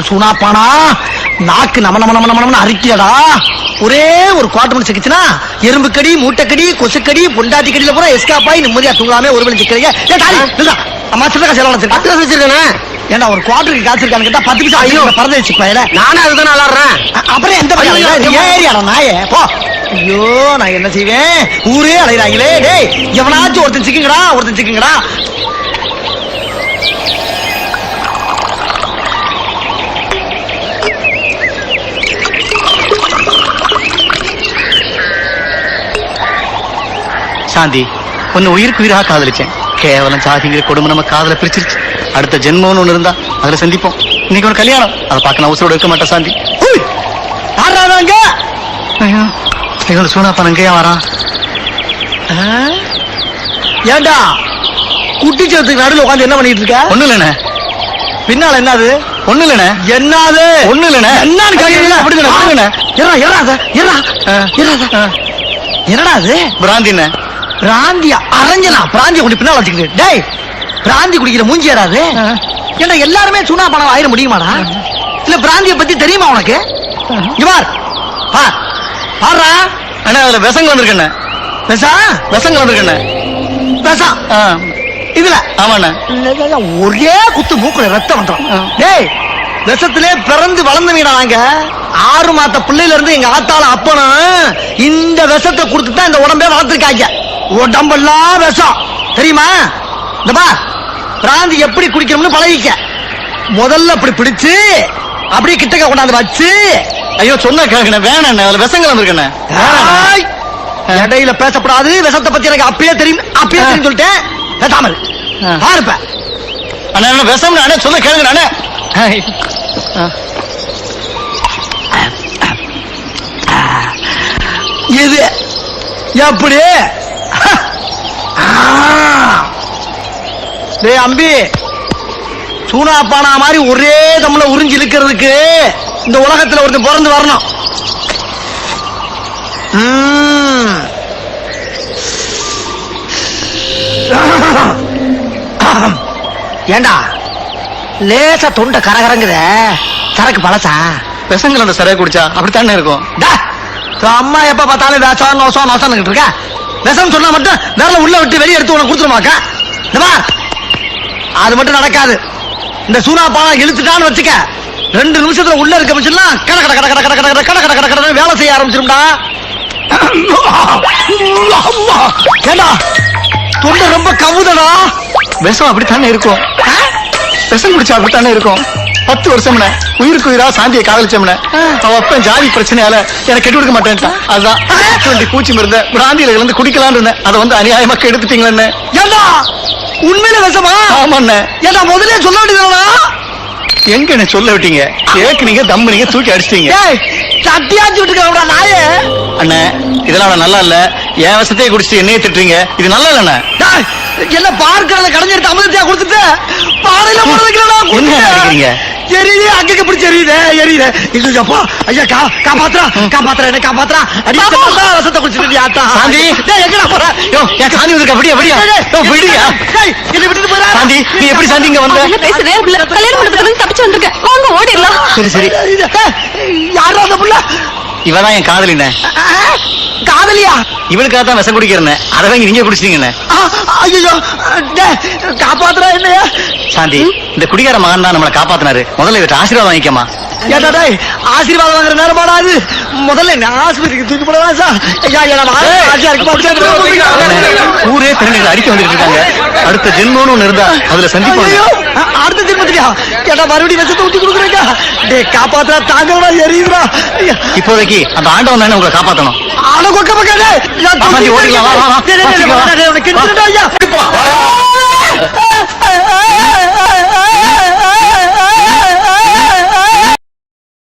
சூனாப்பானா நாக்கு நம நம நம நம அரிக்கியடா. ஒரே ஒரு குவார்டர் சிக்கிச்சுனா எறும்பு கடி, மூட்டைக்கடி, கொசுக்கடி, பொண்டாட்டி கடியில பூரா எஸ்காப் ஆகி நிம்மதியா தூங்காம ஒரு மணி சிக்கிறீங்க. அம்மா சின்ன செலவு வச்சிருக்கேன். ஏன்னா ஒரு குவார்டருக்கு காய்ச்சிருக்கான்னு கேட்டா 10 நிமிஷம் ஐயோ பறந்து வச்சுப்பேன். நானும் அதுதான் விளாடுறேன். அப்புறம் எந்த ஏரியாடா நாயே போ. ஐயோ நான் என்ன செய்வேன், ஊரே அலைகிறாங்களே. டேய் எவனாச்சும் ஒருத்தன் சிக்குங்கடா, ஒருத்தன் சிக்குங்கடா. சாந்தி ஒன்னு உயிருக்கு உயிராக காதலிச்சேன். கேவலம் சாதிங்கிற கொடுமை நம்ம காதல பிரிச்சிருச்சு. அடுத்த ஜென்மம்னு ஒண்ணு இருந்தா அதுல சந்திப்போம். இன்னைக்கு ஒரு கல்யாணம், அதை பார்க்க நான் உசுரோட இருக்க மாட்டேன் சாந்தி. சூனாப்பன் அங்கேயா வரான்? ஏண்டா குட்டிச்சத்துக்கு நடுவில் உட்காந்து என்ன பண்ணிட்டு இருக்க? ஒண்ணு இல்லண்ணே. பின்னால என்னது? ஒண்ணு இல்லண்ணே. என்னது? ஒண்ணு இல்லண்ணே. என்னடா அது? பிராந்திண்ணே. பிராந்தியா? அரஞ்சனா பிராந்திய குடி பின்னால வச்சுக்கிட்டு. டேய் பிராந்தி குடிக்கிற மூஞ்சி ஏறாது. ஏன்னா எல்லாருமே சூனா பணம் ஆயிர முடியுமாடா? இல்ல பிராந்திய பத்தி தெரியுமா உனக்கு? பாரு அண்ணா, அதுல விஷங்கள் வந்திருக்கண்ணே. விஷங்கள் வந்திருக்கண்ணே. விஷம் இதுல? ஆமாண்ணே. ஒரே குத்து மூக்குல ரத்தம் வந்துடும். டேய் விஷத்திலே பிறந்து வளர்ந்தவீடா. நாங்க 6 மாத பிள்ளையில இருந்து எங்க ஆத்தால அப்பனும் இந்த விஷத்தை கொடுத்துதான் இந்த உடம்பே வளர்த்துருக்காங்க. உடம்பெல்லாம் விஷம் தெரியுமா? இந்த பா பிராந்தி எப்படி குடிக்கணும்னு பழகிக்க. முதல்ல அப்படி பிடிச்சு அப்படியே கிட்டக்க கொண்டாந்து வச்சு. ஐயோ சொன்ன கேட்கண வேணாண்ணே, அதுல விஷங்கள் வந்திருக்கண்ணே. இடையில பேசப்படாது. விஷத்தை பத்தி எனக்கு அப்பயே தெரியும், அப்பயே தெரியும் சொல்லிட்டேன். பேசாமல் பாருப்ப அண்ணா விஷம் அண்ணே, சொன்ன கேளுங்க அண்ணே. இது எப்படி? டேய் அம்பி, சூனாப்பானா மாதிரி ஒரே தம்ல உறிஞ்சி இழுக்கிறதுக்கு இந்த உலகத்துல ஒருத்தன் பிறந்து வரணும். ஏண்டா லேசா தொண்டை கரகரங்குத, சரக்கு பழசா? விஷங்களோட சரக்கு குடிச்சா அப்படித்தானே இருக்கும். அம்மா எப்ப பார்த்தாலும் விஷம் நோசம் நோசம் இருக்க. விஷம் சொன்னா மட்டும் வேற உள்ள விட்டு வெளியே எடுத்து உனக்கு கொடுத்துருமாக்கா? அது மட்டும் நடக்காது. இந்த சூனாப்பானா இழுத்துட்டான்னு வச்சுக்க, 2 நிமிஷத்துல உள்ள இருக்க மிச்சம்லாம் கட கட கட கட கட கட கட கட கட வேலை செய்ய ஆரம்பிச்சிரும்டா. ஏண்டா தொண்டை ரொம்ப கவுதடா. விஷம் அப்படித்தானே இருக்கும். விஷம் குடிச்சா அப்படித்தானே இருக்கும். 10 வருஷம்னே உயிருக்கு உயிரா சாந்தியை காதலிச்சோம்னே. அவ அப்ப ஜாதி பிரச்சனையால எனக்கு கெட்டு கொடுக்க மாட்டேன்ட்டான். அதுதான் பூச்சி மருந்த பிராந்தியில இருந்து குடிக்கலான்னு இருந்தேன். அதை வந்து அநியாயமாக்க எடுத்துட்டீங்களே. ஏண்டா உண்மையில விஷமா? ஆமாண்ணே. ஏண்டா முதலே சொல்ல வேண்டியதுனா? எங்க என்ன சொல்ல விட்டீங்க? கேக்குனீங்க, தம்புனீங்க, தூக்கி அடிச்சிட்டீங்க. சட்டியாச்சு விட்டுக்க நாயே. அண்ணே இதெல்லாம் நல்லா இல்ல. என் விஷத்தையே குடிச்சிட்டு என்னையே திட்டுறீங்க. இது நல்லா இல்லண்ணே. என்ன பார்க்கறத கடைஞ்சிட்டு அமிர்தத்தையா கொடுத்துட்டு பாறையில போட வைக்கிறா? என்ன நினைக்கிறீங்க? எரியுது, அங்கங்க பிடிச்சி எரியுது எரியுது. இல்லப்பா ஐயா காப்பாத்துறா காப்பாத்துறா, என்ன காப்பாத்துறா. அடிச்சா ரசத்தை குடிச்சிட்டு ஆத்தா. சாந்தி எங்கடா போற? என் சாந்தி வந்து அப்படியே அப்படியே விடுங்க. என்ன விட்டுட்டு போறா? சாந்தி நீ எப்படி சாந்தி இங்க வந்த? பேசுறேன். கல்யாணம் பண்ணதுக்கு தப்பிச்சு வந்திருக்க. வாங்க ஓடிடலாம். சரி சரி. யாரா அந்த புள்ள? இவதான் என் காதலினே. காதலியா? இவளுக்காக தான் விஷம் குடிக்கிறேன். அதை வாங்கி நீங்க குடிச்சிட்டீங்கண்ணே. ஐயோ காப்பாத்துறா என்னையா? சாந்தி இந்த குடிகார மகன் தான் நம்மளை காப்பாத்தினாரு. முதல்ல இவற்றை ஆசீர்வாதம் வாங்கிக்கமா. ஏடா ஆசீர்வாதம் வாங்குற நேரம் பாடாது. முதல்ல என்ன ஆஸ்பத்திரிக்கு தூக்கி போடலாம் சார். ஊரே திறன்களை அடிக்க வந்துட்டு இருக்காங்க. அடுத்த ஜென்மம்னு ஒண்ணு இருந்தா அதுல சந்திப்போம். அடுத்த ஜென்மத்தியா? கேட்டா மறுபடியும் விஷத்தை ஊத்தி கொடுக்குறீங்க. டே காப்பாத்துறா, தாங்கடா, எரியுதுடா. இப்போதைக்கு அந்த ஆண்டவன் தானே உங்களை காப்பாத்தணும்.